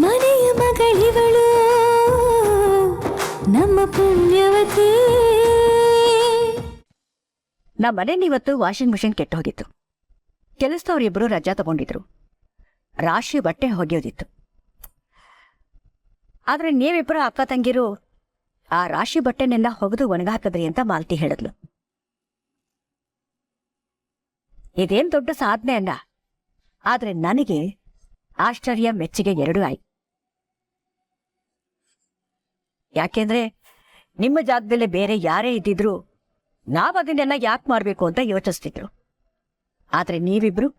ಮನೆಯ ಮಗಳಿವಳು ನಮ್ಮ ಪುಣ್ಯವತಿ. ನಮ್ಮ ಮನೇಲಿ ಇವತ್ತು ವಾಷಿಂಗ್ ಮಿಷಿನ್ ಕೆಟ್ಟು ಹೋಗಿತ್ತು. ಕೆಲಸದವರಿಬ್ಬರು ರಜಾ ತಗೊಂಡಿದ್ರು. ರಾಶಿ ಬಟ್ಟೆ ಹೊಗೆಯೋದಿತ್ತು. ಆದ್ರೆ ನೀವಿಬ್ಬರು ಅಕ್ಕ ತಂಗಿರು ಆ ರಾಶಿ ಬಟ್ಟೆನೆಲ್ಲ ಹೊಗೆದು ಒಣಗಾಕದ್ರಿ ಅಂತ ಮಾಲ್ತಿ ಹೇಳಿದ್ಲು. ಇದೇನ್ ದೊಡ್ಡ ಸಾಧನೆ ಅಲ್ಲ, ಆದ್ರೆ ನನಗೆ ಆಶ್ಚರ್ಯ ಮೆಚ್ಚುಗೆ ಎರಡೂ ಆಯ್ತು. ಯಾಕೆಂದ್ರೆ ನಿಮ್ಮ ಜಾಗದಲ್ಲಿ ಬೇರೆ ಯಾರೇ ಇದ್ದಿದ್ರು ನಾವದನ್ನೆಲ್ಲ ಯಾಕೆ ಮಾಡ್ಬೇಕು ಅಂತ ಯೋಚಿಸ್ತಿದ್ರು. ಆದ್ರೆ ನೀವಿಬ್ರು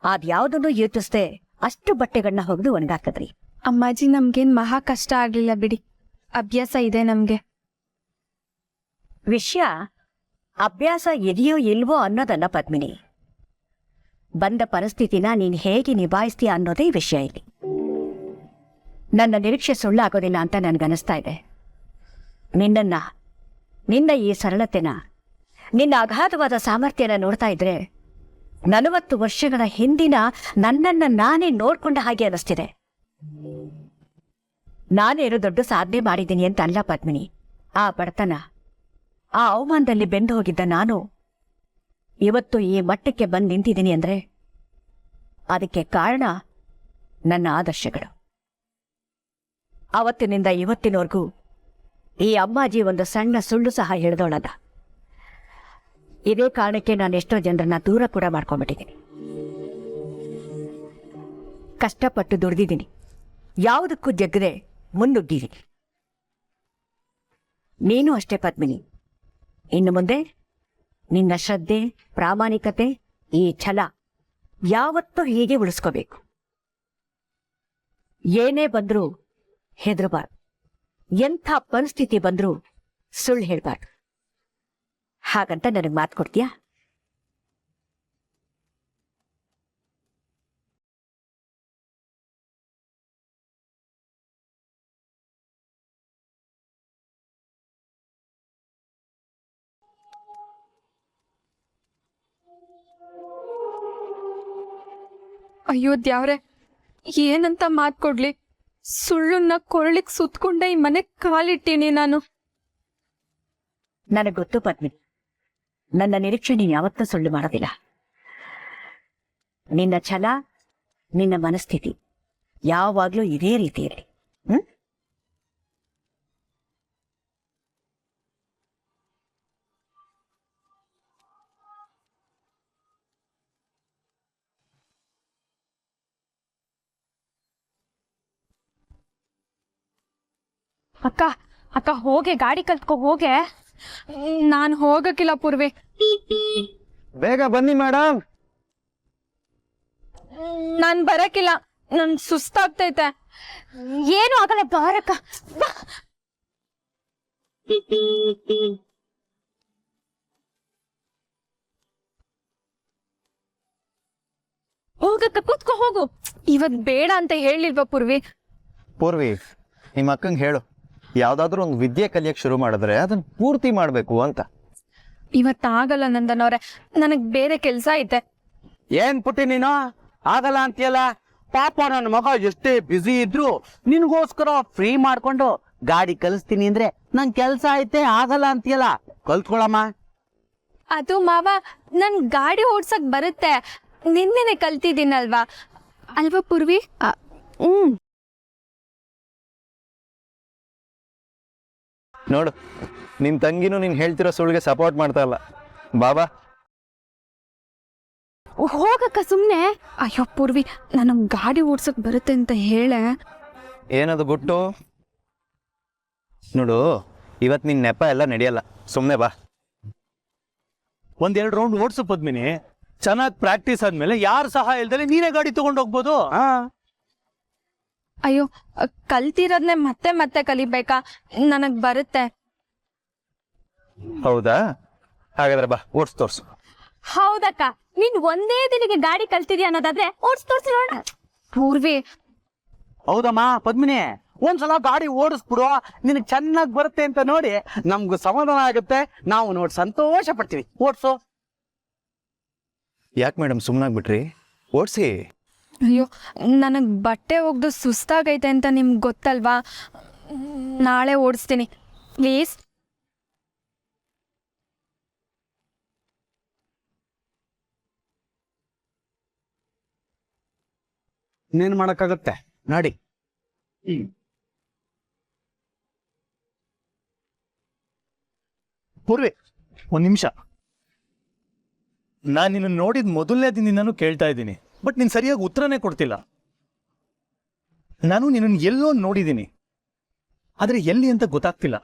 ಅದ್ಯಾವುದನ್ನು ಯೋಚಿಸ್ದೆ ಅಷ್ಟು ಬಟ್ಟೆಗಳನ್ನ ಹೊಗೆದು ಒಣಗಾಕದ್ರಿ. ಅಮ್ಮಾಜಿ, ನಮ್ಗೇನ್ ಮಹಾ ಕಷ್ಟ ಆಗ್ಲಿಲ್ಲ ಬಿಡಿ, ಅಭ್ಯಾಸ ಇದೆ ನಮ್ಗೆ. ವಿಷಯ ಅಭ್ಯಾಸ ಇದೆಯೋ ಇಲ್ವೋ ಅನ್ನೋದಲ್ಲ ಪದ್ಮಿನಿ, ಬಂದ ಪರಿಸ್ಥಿತಿನ ನೀನು ಹೇಗೆ ನಿಭಾಯಿಸ್ತೀಯ ಅನ್ನೋದೇ ವಿಷಯ ಇಲ್ಲಿ. ನನ್ನ ನಿರೀಕ್ಷೆ ಸುಳ್ಳಾಗೋದಿಲ್ಲ ಅಂತ ನನಗನ್ನಿಸ್ತಾ ಇದೆ. ನಿನ್ನ ಈ ಸರಳತೆನ, ನಿನ್ನ ಅಗಾಧವಾದ ಸಾಮರ್ಥ್ಯನ ನೋಡ್ತಾ ಇದ್ರೆ 40 ವರ್ಷಗಳ ಹಿಂದಿನ ನನ್ನನ್ನು ನಾನೇ ನೋಡ್ಕೊಂಡ ಹಾಗೆ ಅನ್ನಿಸ್ತಿದೆ. ನಾನೇನು ದೊಡ್ಡ ಸಾಧನೆ ಮಾಡಿದ್ದೀನಿ ಅಂತ ಅಲ್ಲ ಪದ್ಮಿನಿ. ಆ ಬಡತನ, ಆ ಅವಮಾನದಲ್ಲಿ ಬೆಂದು ಹೋಗಿದ್ದ ನಾನು ಇವತ್ತು ಈ ಮಟ್ಟಕ್ಕೆ ಬಂದು ನಿಂತಿದ್ದೀನಿ ಅಂದ್ರೆ ಅದಕ್ಕೆ ಕಾರಣ ನನ್ನ ಆದರ್ಶಗಳು. ಅವತ್ತಿನಿಂದ ಇವತ್ತಿನವರೆಗೂ ಈ ಅಮ್ಮಾಜಿ ಒಂದು ಸಣ್ಣ ಸುಳ್ಳು ಸಹ ಹೇಳಿದವಳಲ್ಲ. ಇದೇ ಕಾರಣಕ್ಕೆ ನಾನು ಎಷ್ಟೋ ಜನರನ್ನ ದೂರ ಕೂಡ ಮಾಡ್ಕೊಂಡ್ಬಿಟ್ಟಿದ್ದೀನಿ. ಕಷ್ಟಪಟ್ಟು ದುಡ್ದಿದ್ದೀನಿ, ಯಾವುದಕ್ಕೂ ಜಗ್ಗದೆ ಮುನ್ನುಗ್ಗಿದ್ದೀನಿ. ನೀನು ಅಷ್ಟೇ ಪದ್ಮಿನಿ. ಇನ್ನು ಮುಂದೆ ನಿನ್ನ ಶ್ರದ್ಧೆ, ಪ್ರಾಮಾಣಿಕತೆ, ಈ ಛಲ ಯಾವತ್ತೂ ಹೀಗೆ ಉಳಿಸ್ಕೋಬೇಕು. ಏನೇ ಬಂದ್ರೂ ಹೆದರಬಾರ್ದು, ಎಂಥ ಪರಿಸ್ಥಿತಿ ಬಂದ್ರೂ ಸುಳ್ಳು ಹೇಳ್ಬಾರ್ದು. ಹಾಗಂತ ನನಗೆ ಮಾತು ಕೊಡ್ತೀಯಾ? ಅಯ್ಯೋ ದ್ಯಾವ್ರೆ, ಏನಂತ ಮಾತ್ ಕೊಡ್ಲಿ? ಸುಳ್ಳನ್ನ ಕೊರಳಿಕ್ ಸುತ್ಕೊಂಡೆ ಈ ಮನೆ ಕಾಲಿಟ್ಟೀನಿ ನಾನು. ನನಗೆ ಗೊತ್ತು ಪದ್ಮಿನಿ, ನನ್ನ ನಿರೀಕ್ಷೆ ನೀನು ಯಾವತ್ತೂ ಸುಳ್ಳು ಮಾಡೋದಿಲ್ಲ. ನಿನ್ನ ಛಲ, ನಿನ್ನ ಮನಸ್ಥಿತಿ ಯಾವಾಗ್ಲೂ ಇದೇ ರೀತಿ ಇರಲಿ. ಅಕ್ಕ ಅಕ್ಕ, ಹೋಗೆ ಗಾಡಿ ಕಲ್ತ್ಕೊ ಹೋಗೆ. ನಾನ್ ಹೋಗಕ್ಕಿಲ್ಲ ಪೂರ್ವಿ. ಬೇಗ ಬನ್ನಿ ಮೇಡಮ್. ನಾನ್ ಬರಕ್ಕಿಲ್ಲ, ನನ್ ಸುಸ್ತಾಗ್ತೈತೆ. ಏನು ಆಗಲ್ಲ, ಬಾರಕ್ಕ. ಹೋಗಕ್ಕ, ಕೂತ್ಕೊ ಹೋಗು. ಇವತ್ ಬೇಡ ಅಂತ ಹೇಳಿಲ್ವಾ ಪೂರ್ವಿ? ಪೂರ್ವಿ, ನಿಮ್ಮ ಅಕ್ಕಂಗೆ ಹೇಳು, ಯಾವ್ದಾದ್ರು ಒಂದು ವಿದ್ಯೆ ಕಲಿಯಕ್ ಶುರು ಮಾಡಿದ್ರೆ ಅದನ್ನ ಪೂರ್ತಿ ಮಾಡ್ಬೇಕು ಅಂತ. ಇವತ್ತಾಗಲ್ಲ ನಂದನವ್ರೆ, ನನಗ್ ಬೇರೆ ಕೆಲ್ಸ ಐತೆ. ಏನ್ ಪುಟ್ಟಿ ನೀನು ಆಗಲ್ಲ ಅಂತೀಯಲ್ಲ? ಪಾಪ ನನ್ನ ಮಗ ಎಷ್ಟೇ ಬ್ಯುಸಿ ಇದ್ರು ನಿನ್ಗೋಸ್ಕರ ಫ್ರೀ ಮಾಡ್ಕೊಂಡು ಗಾಡಿ ಕಲಿಸ್ತೀನಿ ಅಂದ್ರೆ ನನ್ ಕೆಲ್ಸ ಐತೆ, ಆಗಲ್ಲ ಅಂತೀಯಲ್ಲ? ಕಲ್ತ್ಕೊಳಮ್ಮ. ಅದು ಮಾವ, ನನ್ ಗಾಡಿ ಓಡ್ಸಕ್ ಬರುತ್ತೆ, ನಿನ್ನೆನೆ ಕಲ್ತಿದ್ದೀನಲ್ವಾ ಅಲ್ವಾ ಪೂರ್ವಿ? ನೋಡು, ನಿನ್ ತಂಗಿನೂ ನೀನ್ ಹೇಳ್ತಿರೋ ಸುಳ್ಳಿಗೆ ಸಪೋರ್ಟ್ ಮಾಡ್ತಾ ಇಲ್ಲ. ಬಾಬಾ ಹೋಗಕ್ಕ ಸುಮ್ನೆ. ಅಯ್ಯೋ ಪೂರ್ವಿ, ನನಗ್ ಗಾಡಿ ಓಡ್ಸಕ್ ಬರುತ್ತೆ ಅಂತ ಹೇಳೆ. ಏನದು ಗುಟ್ಟು? ನೋಡು, ಇವತ್ ನಿನ್ ನೆಪ ಎಲ್ಲ ನಡೆಯಲ್ಲ, ಸುಮ್ನೆ ಬಾ. ಒಂದೆರಡು ರೌಂಡ್ ಓಡಿಸು ಪದ್ಮಿನಿ. ಚೆನ್ನಾಗಿ ಪ್ರಾಕ್ಟೀಸ್ ಆದ್ಮೇಲೆ ಯಾರು ಸಹಾಯ ಇಲ್ದಲೆ ನೀನೇ ಗಾಡಿ ತಗೊಂಡು ಹೋಗ್ಬೋದು. ಅಯ್ಯೋ, ಕಲ್ತಿರೋದ್ನೆ ಮತ್ತೆ ಮತ್ತೆ ಕಲಿಬೇಕಾ? ನನಗ್ ಬರುತ್ತೆ. ಹೌದಾ? ಹಾಗಾದ್ರೆ ಬಾ, ಓಡ್ಸ್ ತೋರ್ಸು. ಹೌದಕ್ಕ, ನೀನ್ ಒಂದೇ ದಿನಕ್ಕೆ ಗಾಡಿ ಕಲ್ತಿದ್ಯಾ ಅನ್ನೋದಾದ್ರೆ ಓಡ್ಸ್ ತೋರ್ಸಿ ನೋಡ. ಪೂರ್ವಿ, ಹೌದಮ್ಮ ಪದ್ಮಿನಿ, ಒಂದ್ಸಲ ಗಾಡಿ ಓಡಿಸ್ಬಿಡು, ನಿನಗ್ ಚೆನ್ನಾಗ್ ಬರುತ್ತೆ ಅಂತ ನೋಡಿ ನಮ್ಗೂ ಸಮಾಧಾನ ಆಗುತ್ತೆ, ನಾವು ನೋಡಿ ಸಂತೋಷ ಪಡ್ತೀವಿ. ಓಡ್ಸು. ಯಾಕೆ ಮೇಡಮ್ ಸುಮ್ಮನಾಗ್ಬಿಟ್ರಿ? ಓಡಿಸಿ. ಅಯ್ಯೋ ನನಗೆ ಬಟ್ಟೆ ಒಗ್ದು ಸುಸ್ತಾಗೈತೆ ಅಂತ ನಿಮ್ಗೆ ಗೊತ್ತಲ್ವಾ, ನಾಳೆ ಓಡಿಸ್ತೀನಿ ಪ್ಲೀಸ್. ಇನ್ನೇನು ಮಾಡೋಕ್ಕಾಗತ್ತೆ ನೋಡಿ. ಪೂರ್ವಿ, ಒಂದ್ ನಿಮಿಷ. ನಾನು ನಿನ್ನ ನೋಡಿದ ಮೊದಲನೇ ದಿನದಿಂದನೂ ಕೇಳ್ತಾ ಇದ್ದೀನಿ, ಬಟ್ ನೀನು ಸರಿಯಾಗಿ ಉತ್ತರನೇ ಕೊಡ್ತಿಲ್ಲ. ನಾನು ನಿನ್ನನ್ನು ಎಲ್ಲೋ ನೋಡಿದ್ದೀನಿ, ಆದ್ರೆ ಎಲ್ಲಿ ಅಂತ ಗೊತ್ತಾಗ್ತಿಲ್ಲ.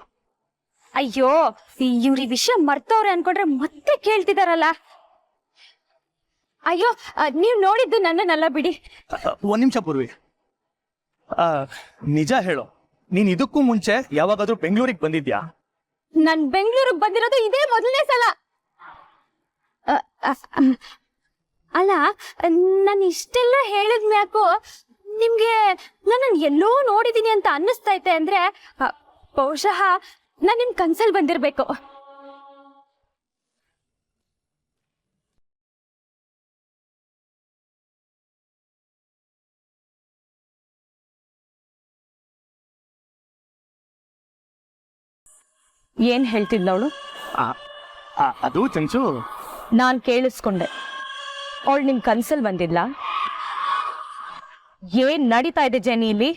ಅಯ್ಯೋ, ಇವ್ರ ಈ ವಿಷಯ ಮರ್ತವ್ರೆ ಅನ್ಕೊಂಡ್ರೆ ಮತ್ತೆ ಕೇಳ್ತಿದಾರಲ್ಲ. ಅಯ್ಯೋ, ನೀವ್ ನೋಡಿದ್ದು ನನ್ನನ್ನೆಲ್ಲ ಬಿಡಿ. ಒಂದ್ ನಿಮಿಷ ಪೂರ್ವಿ, ನಿಜ ಹೇಳು, ನೀನ್ ಇದಕ್ಕೂ ಮುಂಚೆ ಯಾವಾಗಾದ್ರೂ ಬೆಂಗಳೂರಿಗೆ ಬಂದಿದ್ಯಾ? ನಾನ್ ಬೆಂಗಳೂರಿಗೆ ಬಂದಿರೋದು ಇದೇ ಮೊದಲನೇ ಸಲ. ಅಲ್ಲ, ನಾನು ಇಷ್ಟೆಲ್ಲ ಹೇಳಿದ್ಮ್ಯಾಕೋ ನಿಮ್ಗೆ ನನ್ನನ್ನು ಎಲ್ಲೋ ನೋಡಿದೀನಿ ಅಂತ ಅನ್ನಿಸ್ತೈತೆ ಅಂದ್ರೆ ಬಹುಶಃ ನಾನು ನಿಮ್ ಕನ್ಸಲ್ ಬಂದಿರ್ಬೇಕು. ಏನ್ ಹೇಳ್ತಿದ್ಲವಳು? ಅದು ಚಂಚು, ನಾನ್ ಕೇಳಿಸ್ಕೊಂಡೆ. ಅವಳು ನಿಮ್ ಕನ್ಸಲ್ ಬಂದಿಲ್ಲ. ಏನ್ ನಡೀತಾ ಇದೆ ಜೆನಿ ಇಲ್ಲಿ?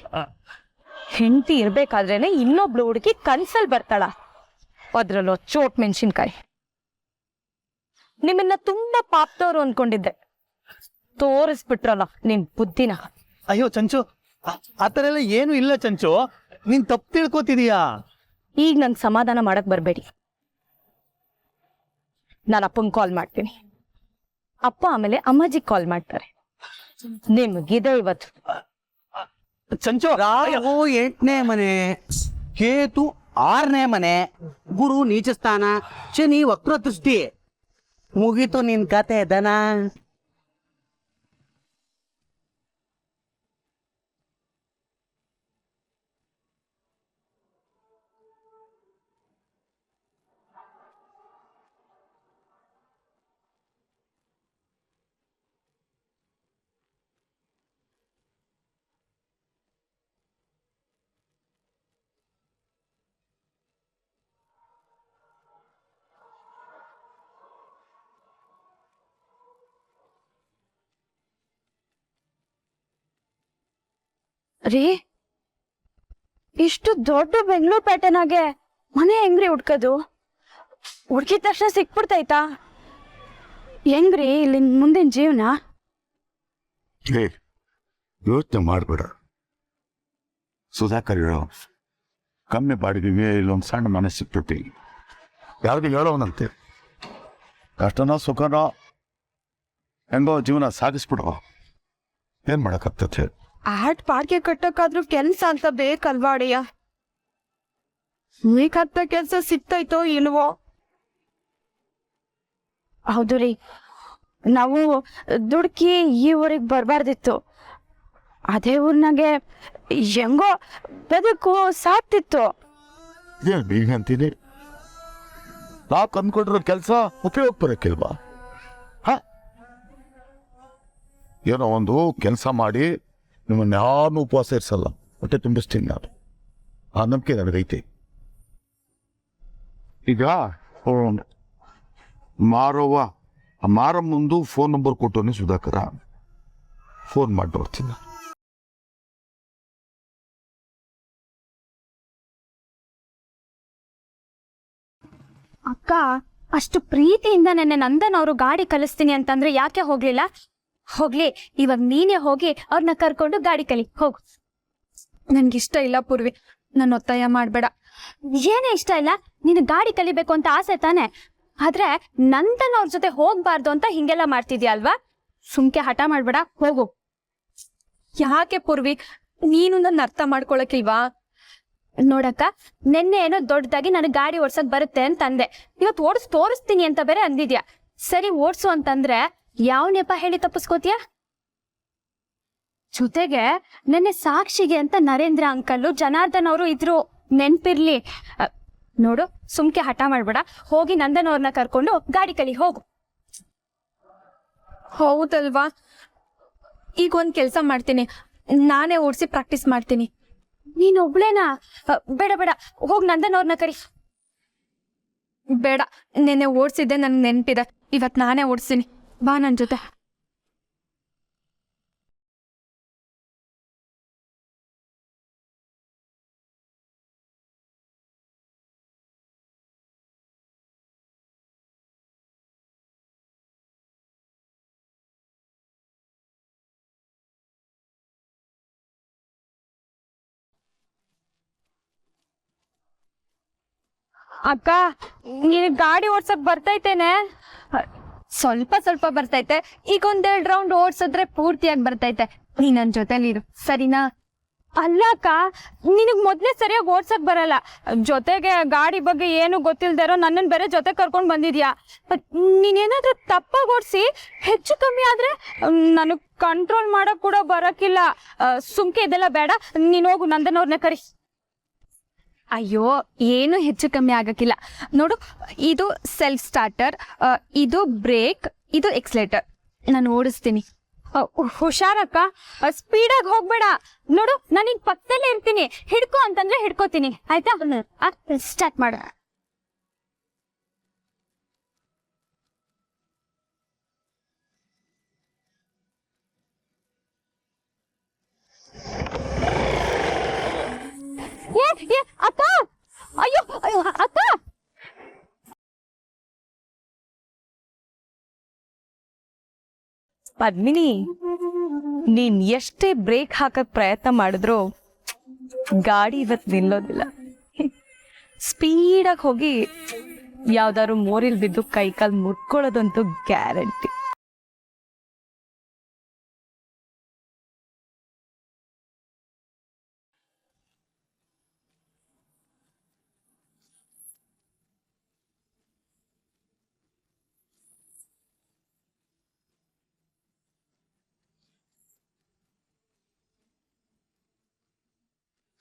ಹೆಂಡತಿ ಇರ್ಬೇಕಾದ್ರೇನೆ ಇನ್ನೊಬ್ಳು ಹುಡುಗಿ ಕನ್ಸಲ್ ಬರ್ತಾಳ, ಅದ್ರಲ್ಲೋ ಚೋಟ್ ಮೆಣಸಿನ್ಕಾಯಿ. ನಿಮ್ಮನ್ನ ತುಂಬಾ ಪಾಪ್ತವ್ರು ಅನ್ಕೊಂಡಿದ್ದೆ, ತೋರಿಸ್ಬಿಟ್ರಲ್ಲ ನಿಮ್ ಬುದ್ಧಿನ. ಅಯ್ಯೋ ಚಂಚು, ಆತರ ಎಲ್ಲ ಏನು ಇಲ್ಲ ಚಂಚು, ನೀನ್ ತಪ್ಪು ತಿಳ್ಕೊತಿದೀಯಾ. ಈಗ ನಂಗೆ ಸಮಾಧಾನ ಮಾಡಕ್ ಬರ್ಬೇಡಿ. ನಾನು ಅಪ್ಪಂಗೆ ಕಾಲ್ ಮಾಡ್ತೀನಿ, ಅಪ್ಪ ಆಮೇಲೆ ಅಮ್ಮಾಜಿಗೆ ಕಾಲ್ ಮಾಡ್ತಾರೆ. ನಿಮ್ಗಿದೆ ಇವತ್ತು. ಚಂಚು, ರಾಹು 8ನೇ ಮನೆ, ಕೇತು 6ನೇ ಮನೆ, ಗುರು ನೀಚ ಸ್ಥಾನ, ಶನಿ ವಕ್ರ ದೃಷ್ಟಿ. ಮುಗೀತು ನಿನ್ ಕತೆ ದನ. ರೀ, ಇಷ್ಟು ದೊಡ್ಡ ಬೆಂಗಳೂರು ಪ್ಯಾಟರ್ನಾಗೆ ಮನೆ ಹೆಂಗ್ರಿ ಹುಡ್ಕೋದು? ಹುಡ್ಕಿದ ತಕ್ಷಣ ಸಿಕ್ಬಿಡ್ತೈತಾ? ಹೆಂಗ್ರಿ ಇಲ್ಲಿ ಮುಂದಿನ ಜೀವನ? ಯೋಚನೆ ಮಾಡಬೇಡ ಸುಧಾಕರ್, ಹೇಳೋ ಕಮ್ಮಿ ಬಾಡಿಗೆಗೆ ಇಲ್ಲೊಂದು ಸಣ್ಣ ಮನೆ ಸಿಕ್ಬಿಟ್ಟು ಯಾರಿಗೂ ಹೇಳೋವನಂತೆ. ಕಷ್ಟನೋ ಸುಖನೋ ಹೆಂಗೋ ಜೀವನ ಸಾಗಿಸ್ಬಿಡೋ, ಏನ್ ಮಾಡಕ್ಕಾಗ್ತದೆ? ಆಟ್ ಬಾಡಿಗೆ ಕಟ್ಟಕ್ಕಾದ್ರೂ ಕೆಲ್ಸ ಅಂತ ಬೇಕಲ್ವಾ ಅಡಿಯ? ಹತ್ತ ಕೆಲ್ಸ ಸಿಗ್ತೈತೋ ಇಲ್ವೋ? ಹೌದು ರೀ, ನಾವು ದುಡ್ಕಿ ಈ ಊರಿಗೆ ಬರಬಾರ್ದಿತ್ತು. ಅದೇ ಊರ್ನಾಗೆ ಹೆಂಗೋ ಬದುಕು ಸಾಕ್ತಿತ್ತು. ಈಗಂತೀನಿ ನಾವು ಕಂದ್ಕೊಂಡಿರೋ ಕೆಲಸ ಉಪಯೋಗ ಬರೋಕ್ಕಿಲ್ವಾ? ಏನೋ ಒಂದು ಕೆಲಸ ಮಾಡಿ ನಿಮ್ಮನ್ನ ಯಾರನ್ನೂ ಉಪವಾಸ ಇರಿಸಲ್ಲ, ಹೊಟ್ಟೆ ತುಂಬಿಸ್ತೀನಿ ನಾನು. ಆ ನಂಬಿಕೆ ನನಗೈತೆ. ಈಗ ಮಾರಮ್ಮಂದು ಫೋನ್ ನಂಬರ್ ಕೊಟ್ಟವನಿ ಸುಧಾಕರ, ಫೋನ್ ಮಾಡಿ ನೋಡ್ತೀನಿ. ಅಕ್ಕ, ಅಷ್ಟು ಪ್ರೀತಿಯಿಂದ ನೆನ್ನೆ ನಂದನ್ ಅವರು ಗಾಡಿ ಕಲಿಸ್ತೀನಿ ಅಂತಂದ್ರೆ ಯಾಕೆ ಹೋಗ್ಲಿಲ್ಲ? ಹೋಗ್ಲಿ, ಇವಾಗ ನೀನೇ ಹೋಗಿ ಅವ್ರನ್ನ ಕರ್ಕೊಂಡು ಗಾಡಿ ಕಲಿ ಹೋಗು. ನನ್ಗಿಷ್ಟ ಇಲ್ಲ ಪೂರ್ವಿ, ನನ್ನ ಒತ್ತಾಯ ಮಾಡ್ಬೇಡ. ಏನೇ ಇಷ್ಟ ಇಲ್ಲ? ನೀನು ಗಾಡಿ ಕಲಿಬೇಕು ಅಂತ ಆಸೆ ತಾನೆ, ಆದ್ರೆ ನಂದನ್ ಅವ್ರ ಜೊತೆ ಹೋಗ್ಬಾರ್ದು ಅಂತ ಹಿಂಗೆಲ್ಲ ಮಾಡ್ತಿದ್ಯಾ ಅಲ್ವಾ? ಸುಮ್ಕೆ ಹಠ ಮಾಡ್ಬೇಡ, ಹೋಗು. ಯಾಕೆ ಪೂರ್ವಿ, ನೀನು ನನ್ನ ಅರ್ಥ ಮಾಡ್ಕೊಳಕಿಲ್ವಾ? ನೋಡಕ್ಕ, ನೆನ್ನೆ ಏನೋ ದೊಡ್ಡದಾಗಿ ನನಗೆ ಗಾಡಿ ಓಡ್ಸಕ್ ಬರುತ್ತೆ ಅಂತಂದೆ, ಇವತ್ತು ತೋರಿಸ್ತೀನಿ ಅಂತ ಬೇರೆ ಅಂದಿದ್ಯಾ. ಸರಿ, ಓಡ್ಸು ಅಂತಂದ್ರೆ ಯಾವ ನೆಪ ಹೇಳಿ ತಪ್ಪಿಸ್ಕೋತೀಯ? ಜೊತೆಗೆ ನೆನ್ನೆ ಸಾಕ್ಷಿಗೆ ಅಂತ ನರೇಂದ್ರ ಅಂಕಲ್ಲು ಜನಾರ್ದನ್ ಅವರು ಇದ್ರು, ನೆನ್ಪಿರ್ಲಿ. ನೋಡು, ಸುಮ್ಕೆ ಹಠ ಮಾಡ್ಬೇಡ, ಹೋಗಿ ನಂದನ್ ಅವ್ರನ್ನ ಕರ್ಕೊಂಡು ಗಾಡಿ ಕಲಿ ಹೋಗು. ಹೌದಲ್ವಾ? ಈಗ ಒಂದು ಕೆಲಸ ಮಾಡ್ತೀನಿ, ನಾನೇ ಓಡಿಸಿ ಪ್ರಾಕ್ಟೀಸ್ ಮಾಡ್ತೀನಿ. ನೀನು ಒಬ್ಳೇನಾ? ಬೇಡ ಬೇಡ, ಹೋಗಿ ನಂದನ್ ಅವ್ರನ್ನ ಕರಿ. ಬೇಡ, ನೆನ್ನೆ ಓಡಿಸಿದ್ದೆ ನನಗೆ ನೆನಪಿದೆ, ಇವತ್ತು ನಾನೇ ಓಡಿಸ್ತೀನಿ. ಬಾ ನನ್ನ ಜೊತೆ. ಅಕ್ಕ, ನೀನು ಗಾಡಿ ಓಡ್ಸಕ್ ಬರ್ತೈತೇನೆ? ಸ್ವಲ್ಪ ಸ್ವಲ್ಪ ಬರ್ತೈತೆ. ಈಗ 1-2 ರೌಂಡ್ ಓಡ್ಸಿದ್ರೆ ಪೂರ್ತಿಯಾಗಿ ಬರ್ತೈತೆ. ನೀ ನನ್ನ ಜೊತೆಲಿರು, ಸರಿನಾ? ಅಲ್ಲ ಅಕ್ಕ, ನಿನಗ್ ಮೊದ್ಲೇ ಸರಿಯಾಗಿ ಓಡ್ಸಕ್ ಬರಲ್ಲ, ಜೊತೆಗೆ ಗಾಡಿ ಬಗ್ಗೆ ಏನು ಗೊತ್ತಿಲ್ದಿರೋ ನನ್ನನ್ ಬೇರೆ ಜೊತೆ ಕರ್ಕೊಂಡ್ ಬಂದಿದ್ಯಾ. ನೀನೇನಾದ್ರೂ ತಪ್ಪಾಗಿ ಓಡಿಸಿ ಹೆಚ್ಚು ಕಮ್ಮಿ ಆದ್ರೆ ನನಗ್ ಕಂಟ್ರೋಲ್ ಮಾಡಕ್ ಕೂಡ ಬರಕಿಲ್ಲ. ಸುಮ್ಕೆ ಇದೆಲ್ಲ ಬೇಡ, ನೀನ್ ಹೋಗು ನಂದನ್ ಅವ್ರನ್ನ ಕರಿ. ಅಯ್ಯೋ, ಏನು ಹೆಚ್ಚು ಕಮ್ಮಿ ಆಗಕ್ಕಿಲ್ಲ ನೋಡು. ಇದು ಸೆಲ್ಫ್ ಸ್ಟಾರ್ಟರ್, ಇದು ಬ್ರೇಕ್, ಇದು ಎಕ್ಸ್ಲೇಟರ್. ನಾನು ಓಡಿಸ್ತೀನಿ. ಹುಷಾರಕ್ಕ, ಸ್ಪೀಡಾಗಿ ಹೋಗ್ಬೇಡ. ನೋಡು, ನಾನು ನಿನ್ ಪಕ್ಕದಲ್ಲೇ ಇರ್ತೀನಿ. ಹಿಡ್ಕೊ ಅಂತಂದ್ರೆ ಹಿಡ್ಕೋತೀನಿ, ಆಯ್ತಾ? ಸ್ಟಾರ್ಟ್ ಮಾಡು. ಅಕ್ಕ, ಅಯ್ಯೋ ಅಕ್ಕ, ಪದ್ಮಿನಿ, ನೀನ್ ಎಷ್ಟೇ ಬ್ರೇಕ್ ಹಾಕಕ್ ಪ್ರಯತ್ನ ಮಾಡಿದ್ರು ಗಾಡಿ ಇವತ್ತು ನಿಲ್ಲೋದಿಲ್ಲ. ಸ್ಪೀಡಾಗಿ ಹೋಗಿ ಯಾವ್ದಾದ್ರು ಮೋರಿಲ್ ಬಿದ್ದು ಕೈಕಾಲ್ ಮುರ್ಕೊಳ್ಳೋದಂತೂ ಗ್ಯಾರಂಟಿ.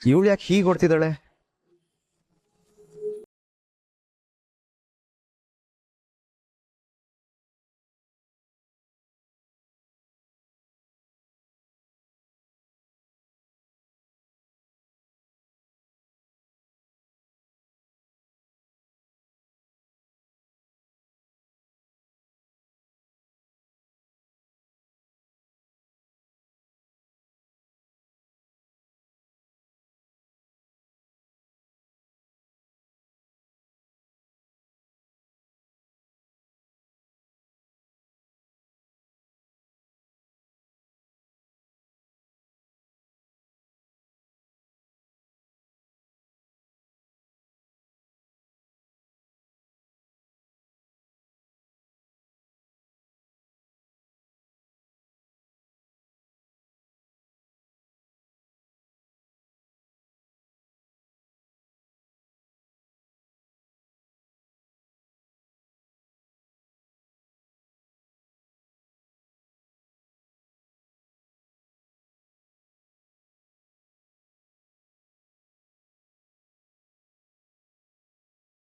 ಇವಳು ಯಾಕೆ ಹೀಗೆ ಹೊಡ್ತಿದ್ದಾಳೆ?